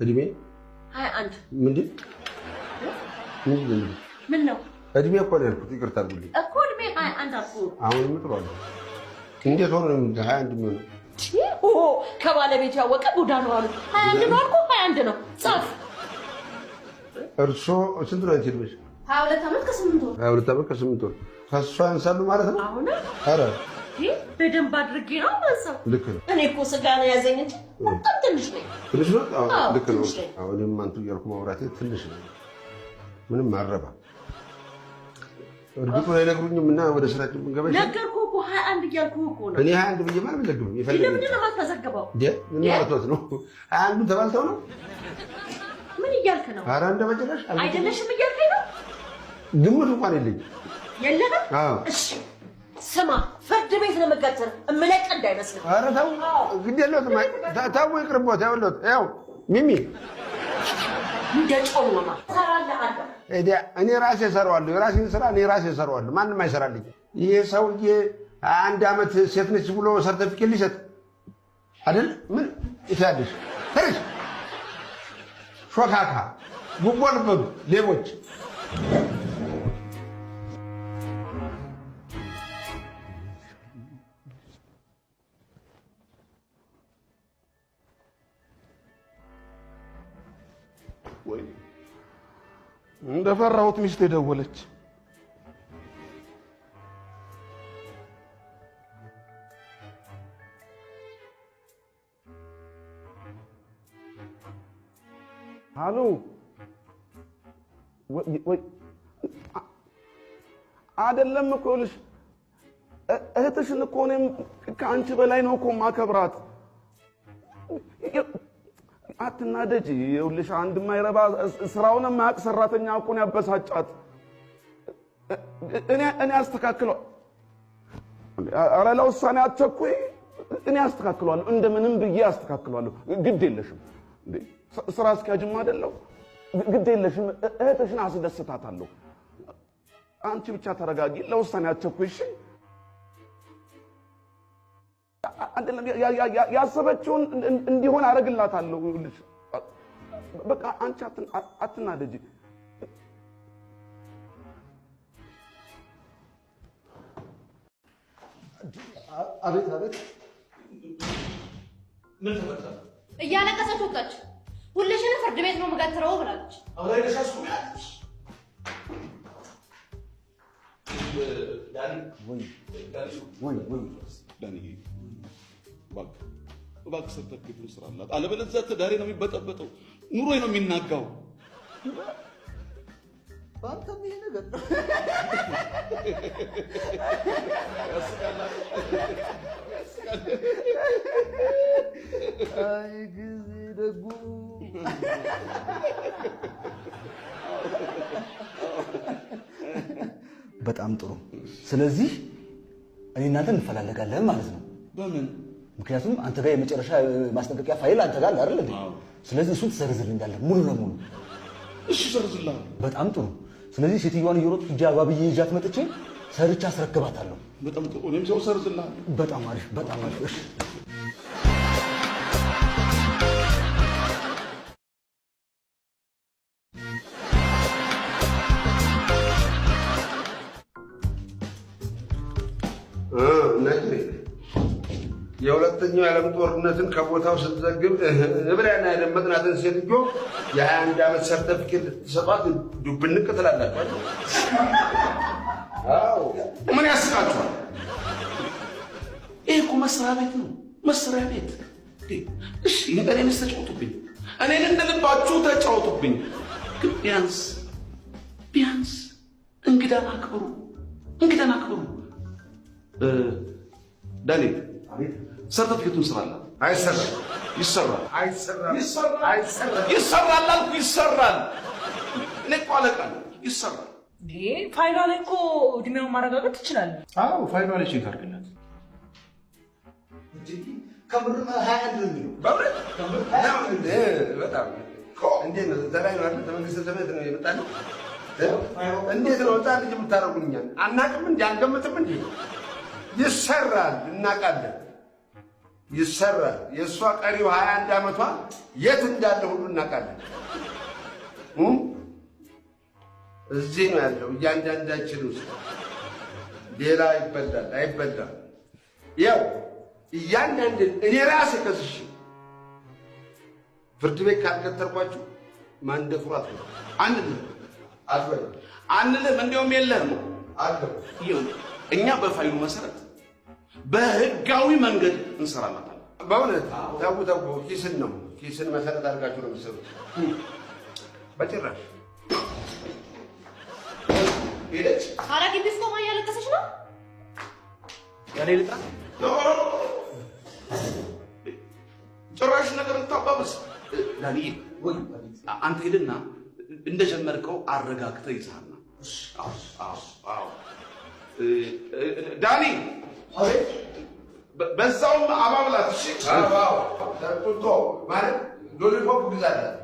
እድሜ 21 ምንድን ምን ነው እድሜ እኮ ነው ያልኩት። ይቅርታ አድርጉልኝ እኮ እድሜ 21 አልኩህ። አሁን ምጥሯል። እንዴት ሆኖ ነው 21 የሚሆነው? ከባለቤት ያወቀ ቡዳ ነው አሉ። 21 ነው አልኩህ። 21 ነው ጻፍ። እርሶ ስንት ነው አንቺ? 22 ዓመት ከ8 ወር። 22 ዓመት ከ8 ወር ከእሷ ያንሳሉ ማለት ነው? አሁን ኧረ በደንብ አድርጌ ነው ማንሳው። ልክ ነው። እኔ እኮ ስጋ ነው ያዘኝ እንጂ በጣም ትንሽ ነኝ። ትንሽ ነው? ልክ ነው። አሁንም አንቱ እያልኩ ማውራቴ ትንሽ ነው። ምንም አረባ እርግጡን አይነግሩኝም እና ወደ ስራችን ብንገባ ነገርኩህ እኮ 21 እያልኩህ እኮ ነው። እኔ 21 ብዬ ማለት አልዘግብም። ለምንድን ነው የማትመዘግበው? ምን ማለት ነው? 21 ተባልተው ነው? ምን እያልክ ነው? ኧረ እንደ መጨረሻ አይደለሽም እያልከኝ ነው? ግምት እንኳን የለኝም። የለህም? እሺ ስማ፣ ፍርድ ቤት ነው የምትገትር። እምለቅ እንዳይመስልህ። ኧረ ተው፣ ግድ የለውም። ተው ይቅርቦት። ያውለት ያው ሚሚ እንደ ጮማ ሰራለህ አለ። እኔ ራሴ እሰራዋለሁ። የራሴን ስራ እኔ ራሴ እሰራዋለሁ። ማንም አይሰራልኝ። ይሄ ሰውዬ 1 ዓመት ሴት ነች ብሎ ሰርተፊኬት ሊሰጥ አይደል? ምን ይታያለሽ? ተርሽ ሾካካ ጉቦ ልበሉ ሌቦች። ወይ እንደፈራሁት ሚስቴ ደወለች። አሎ ወይ አይደለም እኮ ልሽ እህትሽን እኮ እኔም ከአንቺ በላይ ነው እኮ ማከብራት። አትናደጂ። ይኸውልሽ አንድ የማይረባ ስራውን የማያውቅ ሰራተኛ እኮ ነው ያበሳጫት። እኔ አስተካክለዋለሁ። ኧረ ለውሳኔ አትቸኩይ። እኔ አስተካክለዋለሁ፣ እንደምንም ብዬ አስተካክለዋለሁ። ግድ የለሽም። ስራ አስኪያጅም አይደለሁ። ግድ የለሽም። እህትሽን አስደስታታለሁ። አንቺ ብቻ ተረጋጊ። ለውሳኔ አትቸኩይ። እሺ አይደለም ያሰበችውን እንዲሆን አደርግላታለሁ። ልጅ በቃ አንቺ አትናደጂ። አቤት አቤት። ምን ተፈጠረ? እያለቀሰች ወጣች። ሁልሽንም ፍርድ ቤት ነው የምገትረው ብላለች። እባክህ ሰርተፍኬቱን ስራላት፣ አለበለዚያ ትዳሬ ነው የሚበጠበጠው፣ ኑሮዬ ነው የሚናጋው። በአንተም ይሄ ነገር አይ ጊዜ ደጉ በጣም ጥሩ። ስለዚህ እኔ እናንተ እንፈላለጋለን ማለት ነው። በምን? ምክንያቱም አንተ ጋር የመጨረሻ ማስጠንቀቂያ ፋይል አንተ ጋር አይደል እንዴ? ስለዚህ እሱን ትሰርዝልኛለህ ሙሉ ለሙሉ። እሺ ሰርዝልሃለሁ። በጣም ጥሩ። ስለዚህ ሴትዮዋን እየሮጥኩ ሂጅ አባብዬ ይዣት መጥቼ ሰርቻ አስረክባታለሁ። በጣም ጥሩ። እኔም ሰው ሰርዝልሃለሁ። በጣም አሪፍ፣ በጣም አሪፍ። እሺ የሁለተኛው የዓለም ጦርነትን ከቦታው ስትዘግብ እብሪያና ያደመጥናትን ሴትዮ የ21 ዓመት ሰርተፊኬት ልትሰጧት ዱብንቅ ትላላችሁ። አዎ ምን ያስቃችኋል? ይሄ እኮ መስሪያ ቤት ነው፣ መስሪያ ቤት። እሺ እኔንስ ተጫወቱብኝ፣ እኔን እንደልባችሁ ተጫወቱብኝ። ግን ቢያንስ እንግዳን አክብሩ፣ እንግዳን አክብሩ። ዳንኤል ሰርተፊኬቱን ስራላት። አይሰራም። ይሰራል። አይሰራም። ይሰራል አልኩ። ይሰራል። እኔ እኮ አለቃ ነኝ። ይሰራል። ፋይሏ ላይ እኮ እድሜውን ማረጋገጥ ትችላለህ። አዎ ፋይሏ ላይ ቼክ አድርግላት። ከምርም 21 ነው የሚለው። በጣም እንዴት ነው? ዘላይ ነው አይደል? ተመንግስተ ሰማያት ነው የመጣነው። እንዴት ነው ወጣ ልጅ የምታረጉኛል? አናቅም እንዴ? አንገምትም እንዴ? ይሰራል፣ እናቃለን። ይሰራል። የእሷ ቀሪው 21 ዓመቷ የት እንዳለ ሁሉ እናውቃለን። እዚህ ነው ያለው እያንዳንዳችን ውስጥ። ሌላ ይበላል አይበላም። ያው እያንዳንድን እኔ ራሴ ከስሽ ፍርድ ቤት ካልቀጠርኳችሁ ማንደፍሯት ነው። አንልም እንዲያውም የለህም እኛ በፋይሉ መሰረት በህጋዊ መንገድ እንሰራላታለን። በእውነት ተው ኪስን መሰረት አድርጋችሁ ነው የምትሰሩት። በጭራሽ ሄደች። ኧረ ግቢ ውስጥ ቆማ እያለቀሰች ነው። ያኔ ልጥራ ጭራሽ ነገር እንታባብስ። ዳኒ አንተ ሄድና እንደጀመርከው አረጋግተህ ይዛና። ዳኒ በዛውም አባብላት። እሺ ጠጡቶ ማለት ሎሊፖፕ ግዛላት